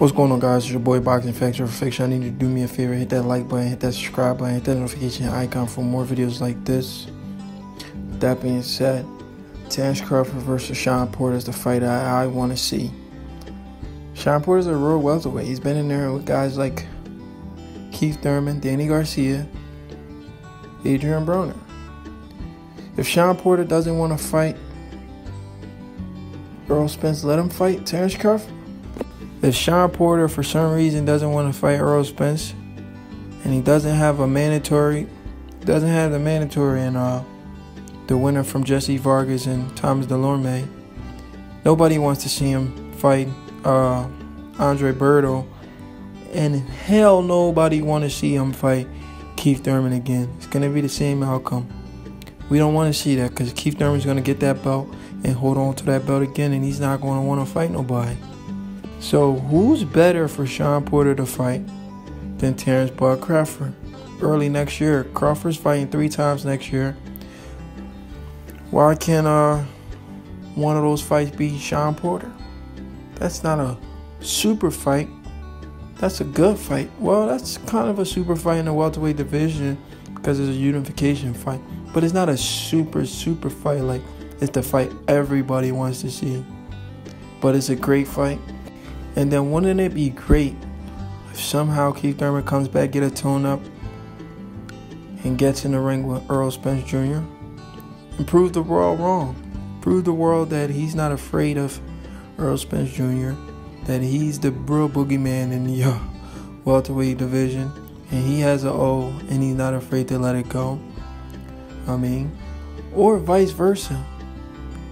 What's going on, guys? It's your boy Boxing Facts or Fiction. I need you to do me a favor, hit that like button, hit that subscribe button, hit that notification icon for more videos like this. With that being said, Terence Crawford versus Shawn Porter is the fight I want to see. Shawn Porter's a real welterweight. He's been in there with guys like Keith Thurman, Danny Garcia, Adrian Broner. If Shawn Porter doesn't want to fight Errol Spence, let him fight Terence Crawford. If Shawn Porter for some reason doesn't want to fight Errol Spence, and he doesn't have the mandatory in the winner from Jesse Vargas and Thomas Delorme, nobody wants to see him fight Andre Berto, and hell nobody want to see him fight Keith Thurman again. It's going to be the same outcome. We don't want to see that because Keith Thurman's going to get that belt and hold on to that belt again, and he's not going to want to fight nobody. So who's better for Shawn Porter to fight than Terence Crawford? Early next year. Crawford's fighting 3 times next year. Why can't one of those fights be Shawn Porter? That's not a super fight. That's a good fight. Well, that's kind of a super fight in the welterweight division because it's a unification fight. But it's not a super fight like it's the fight everybody wants to see. But it's a great fight. And then wouldn't it be great if somehow Keith Thurman comes back, get a tone up, and gets in the ring with Errol Spence Jr. and prove the world wrong. Prove the world that he's not afraid of Errol Spence Jr., that he's the real boogeyman in the welterweight division, and he has an O, and he's not afraid to let it go. Or vice versa.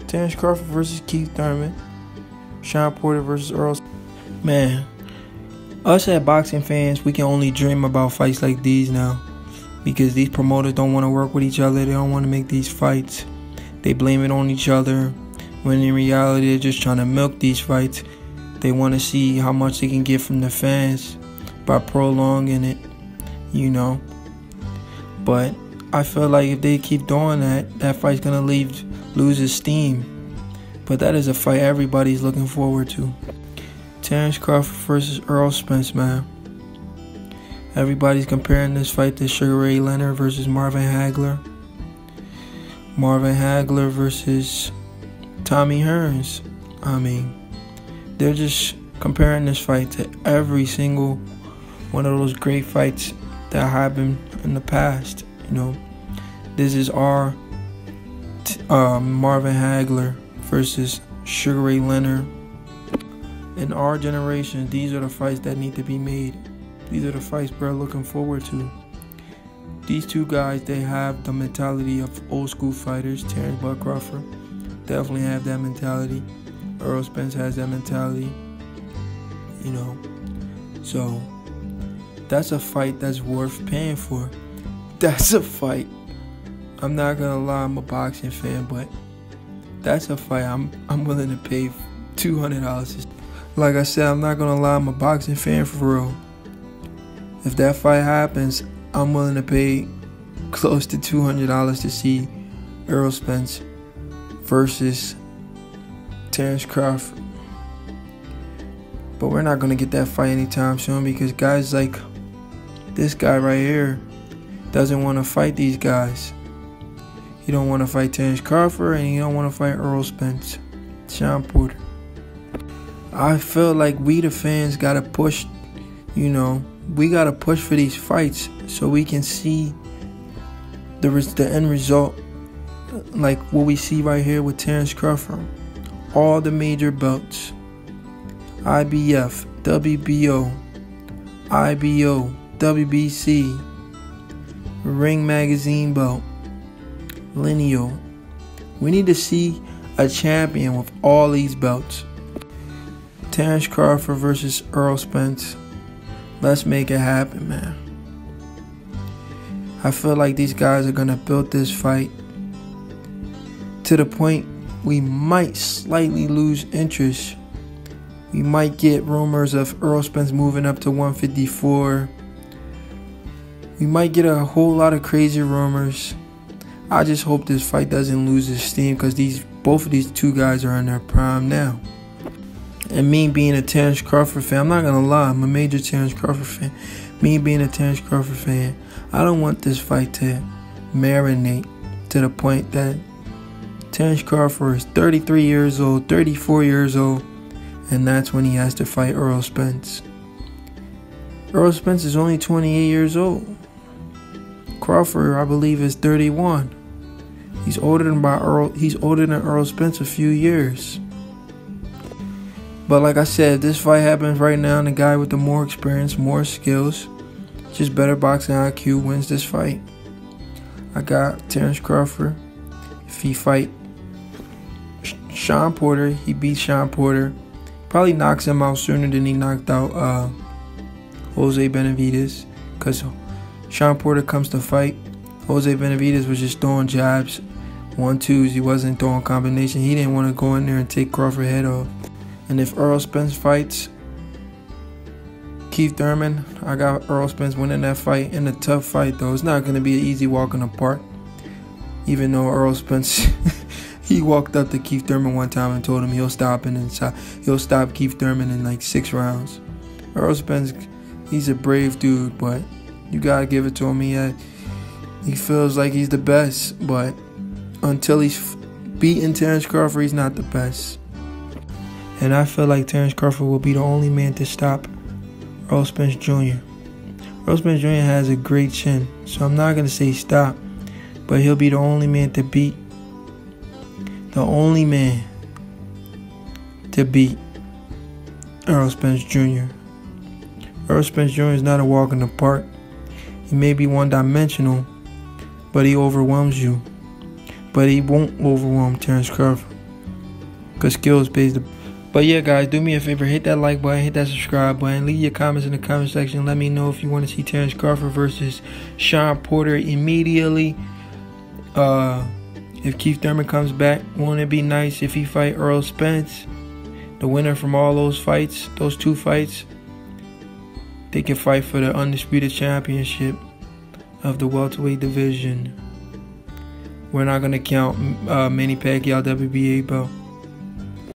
Terence Crawford versus Keith Thurman, Shawn Porter versus Errol. Man, us as boxing fans, we can only dream about fights like these now because these promoters don't want to work with each other. They don't want to make these fights. They blame it on each other when in reality they're just trying to milk these fights. They want to see how much they can get from the fans by prolonging it, But I feel like if they keep doing that, that fight's going to lose its steam. But that is a fight everybody's looking forward to. Terence Crawford versus Errol Spence, man. Everybody's comparing this fight to Sugar Ray Leonard versus Marvin Hagler. Marvin Hagler versus Tommy Hearns. They're just comparing this fight to every single one of those great fights that happened in the past. This is our Marvin Hagler versus Sugar Ray Leonard. In our generation, these are the fights that need to be made. These are the fights we're looking forward to. These two guys, they have the mentality of old school fighters. Terence Crawford definitely have that mentality. Errol Spence has that mentality. So that's a fight that's worth paying for. That's a fight. I'm not gonna lie, I'm a boxing fan, but that's a fight I'm willing to pay $200. Like I said, I'm not gonna lie, I'm a boxing fan for real. If that fight happens, I'm willing to pay close to $200 to see Errol Spence versus Terence Crawford. But we're not gonna get that fight anytime soon because guys like this guy right here doesn't want to fight these guys. He don't want to fight Terence Crawford and he don't want to fight Errol Spence, Shawn Porter. I feel like we the fans gotta push, we gotta push for these fights so we can see the end result, like what we see right here with Terence Crawford. All the major belts, IBF, WBO, IBO, WBC, Ring Magazine belt, Lineal. We need to see a champion with all these belts. Terence Crawford versus Errol Spence. Let's make it happen, man. I feel like these guys are going to build this fight to the point we might slightly lose interest. We might get rumors of Errol Spence moving up to 154. We might get a whole lot of crazy rumors. I just hope this fight doesn't lose its steam because both of these two guys are in their prime now. And me being a Terence Crawford fan, I'm not gonna lie, I'm a major Terence Crawford fan. Me being a Terence Crawford fan, I don't want this fight to marinate to the point that Terence Crawford is 33 years old, 34 years old, and that's when he has to fight Errol Spence. Errol Spence is only 28 years old. Crawford, I believe, is 31. He's older than Errol Spence a few years. But like I said, if this fight happens right now, the guy with the more experience, more skills, just better boxing IQ wins this fight. I got Terence Crawford. If he fight Shawn Porter, he beats Shawn Porter. Probably knocks him out sooner than he knocked out Jose Benavidez, because Shawn Porter comes to fight. Jose Benavidez was just throwing jabs, 1-2s. He wasn't throwing combination. He didn't want to go in there and take Crawford's head off. And if Errol Spence fights Keith Thurman, I got Errol Spence winning that fight in a tough fight, though. It's not going to be an easy walk in the park. Even though Errol Spence, he walked up to Keith Thurman one time and told him he'll stop Keith Thurman in like 6 rounds. Errol Spence, he's a brave dude, but you gotta give it to him. He feels like he's the best, but until he's beaten Terence Crawford, he's not the best. And I feel like Terence Crawford will be the only man to stop Errol Spence Jr. Errol Spence Jr. has a great chin, so I'm not gonna say stop, but he'll be the only man to beat. The only man to beat Errol Spence Jr. Errol Spence Jr. is not a walk in the park. He may be one-dimensional, but he overwhelms you. But he won't overwhelm Terence Crawford, because skills pays the... But yeah, guys, do me a favor. Hit that like button, hit that subscribe button. Leave your comments in the comment section. Let me know if you want to see Terence Crawford versus Shawn Porter immediately. If Keith Thurman comes back, won't it be nice if he fight Errol Spence? The winner from all those fights, those 2 fights, they can fight for the undisputed championship of the welterweight division. We're not going to count Manny Pacquiao WBA belt.